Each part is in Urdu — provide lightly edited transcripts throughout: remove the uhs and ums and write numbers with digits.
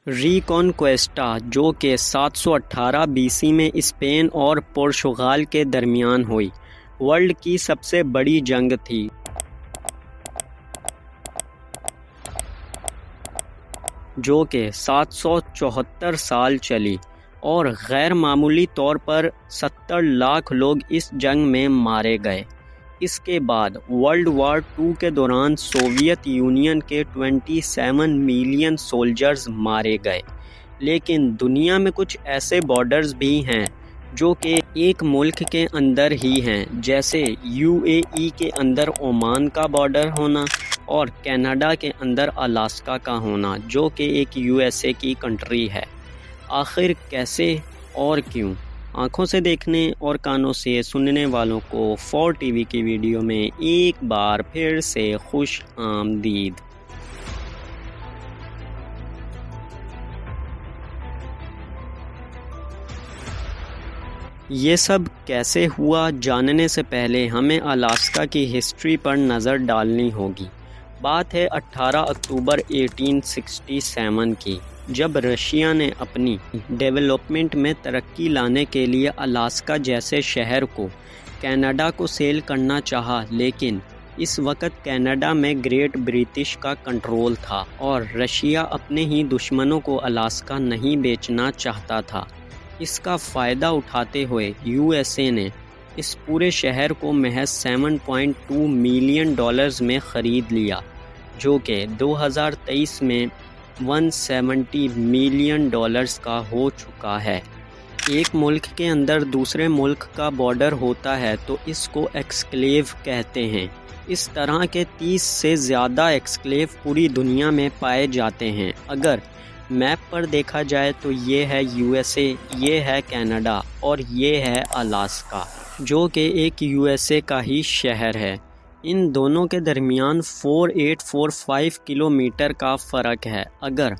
ریکونکویسٹا، جو کہ 718 BC میں اسپین اور پرتگال کے درمیان ہوئی، ورلڈ کی سب سے بڑی جنگ تھی۔ جو کہ 774 سال چلی اور غیر معمولی طور پر 70 لاکھ لوگ اس جنگ میں مارے گئے۔ اس کے بعد ورلڈ وار II کے دوران سوویت یونین کے 27 ملین سولجرز مارے گئے۔ لیکن دنیا میں کچھ ایسے بارڈرز بھی ہیں جو کہ ایک ملک کے اندر ہی ہیں، جیسے UAE کے اندر عمان کا بارڈر ہونا اور کینیڈا کے اندر الاسکا کا ہونا، جو کہ ایک USA کی کنٹری ہے۔ آخر کیسے اور کیوں؟ آنکھوں سے دیکھنے اور کانوں سے سننے والوں کو 4TV کی ویڈیو میں ایک بار پھر سے خوش آمدید۔ یہ سب کیسے ہوا، جاننے سے پہلے ہمیں الاسکا کی ہسٹری پر نظر ڈالنی ہوگی۔ بات ہے 18 اکتوبر 1867 کی، جب رشیا نے اپنی ڈیولپمنٹ میں ترقی لانے کے لیے الاسکا جیسے شہر کو کینیڈا کو سیل کرنا چاہا، لیکن اس وقت کینیڈا میں گریٹ برٹش کا کنٹرول تھا اور رشیا اپنے ہی دشمنوں کو الاسکا نہیں بیچنا چاہتا تھا۔ اس کا فائدہ اٹھاتے ہوئے USA نے اس پورے شہر کو محض $7.2 ملین میں خرید لیا، جو کہ 2023 میں $170 ملین کا ہو چکا ہے۔ ایک ملک کے اندر دوسرے ملک کا بارڈر ہوتا ہے تو اس کو ایکسکلیو کہتے ہیں۔ اس طرح کے 30 سے زیادہ ایکسکلیو پوری دنیا میں پائے جاتے ہیں۔ اگر میپ پر دیکھا جائے تو یہ ہے USA، یہ ہے کینیڈا اور یہ ہے الاسکا، جو کہ ایک USA کا ہی شہر ہے۔ ان دونوں کے درمیان 4845 کلومیٹر کا فرق ہے۔ اگر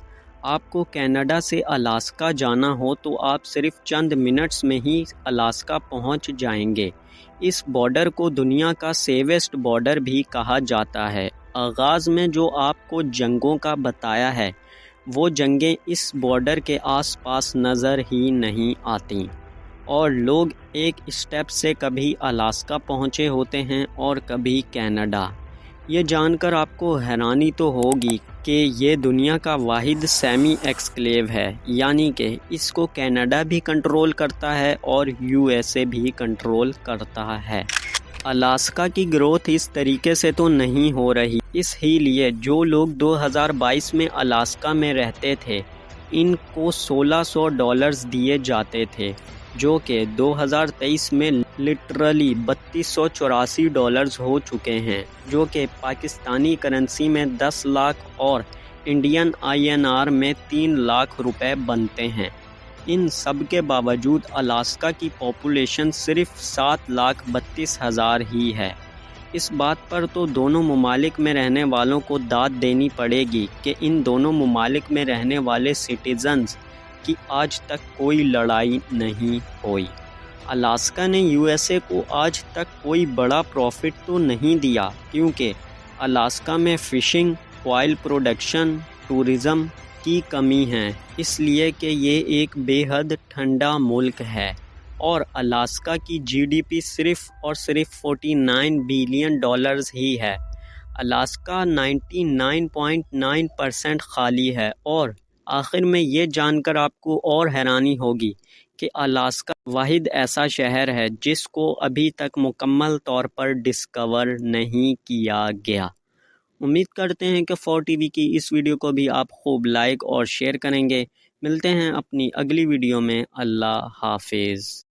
آپ کو کینیڈا سے الاسکا جانا ہو تو آپ صرف چند منٹس میں ہی الاسکا پہنچ جائیں گے۔ اس بارڈر کو دنیا کا سیویسٹ بارڈر بھی کہا جاتا ہے۔ آغاز میں جو آپ کو جنگوں کا بتایا ہے، وہ جنگیں اس بارڈر کے آس پاس نظر ہی نہیں آتیں، اور لوگ ایک اسٹیپ سے کبھی الاسکا پہنچے ہوتے ہیں اور کبھی کینیڈا۔ یہ جان کر آپ کو حیرانی تو ہوگی کہ یہ دنیا کا واحد سیمی ایکسکلیو ہے، یعنی کہ اس کو کینیڈا بھی کنٹرول کرتا ہے اور USA بھی کنٹرول کرتا ہے۔ الاسکا کی گروتھ اس طریقے سے تو نہیں ہو رہی، اس ہی لیے جو لوگ 2022 میں الاسکا میں رہتے تھے، ان کو $1600 دیے جاتے تھے، جو کہ 2023 میں لٹرلی $3284 ہو چکے ہیں، جو کہ پاکستانی کرنسی میں 10 لاکھ اور انڈین INR میں 3 لاکھ روپے بنتے ہیں۔ ان سب کے باوجود الاسکا کی پاپولیشن صرف 7,32,000 ہی ہے۔ اس بات پر تو دونوں ممالک میں رہنے والوں کو داد دینی پڑے گی کہ ان دونوں ممالک میں رہنے والے سٹیزنز کی آج تک کوئی لڑائی نہیں ہوئی۔ الاسکا نے USA کو آج تک کوئی بڑا پروفٹ تو نہیں دیا، کیونکہ الاسکا میں فشنگ، آئل پروڈکشن، ٹورزم کی کمی ہے، اس لیے کہ یہ ایک بے حد ٹھنڈا ملک ہے، اور الاسکا کی GDP صرف اور صرف $49 بلین ہی ہے۔ الاسکا 99.9% خالی ہے، اور آخر میں یہ جان کر آپ کو اور حیرانی ہوگی کہ الاسکا واحد ایسا شہر ہے جس کو ابھی تک مکمل طور پر ڈسکور نہیں کیا گیا۔ امید کرتے ہیں کہ 4TV کی اس ویڈیو کو بھی آپ خوب لائک اور شیئر کریں گے۔ ملتے ہیں اپنی اگلی ویڈیو میں۔ اللہ حافظ۔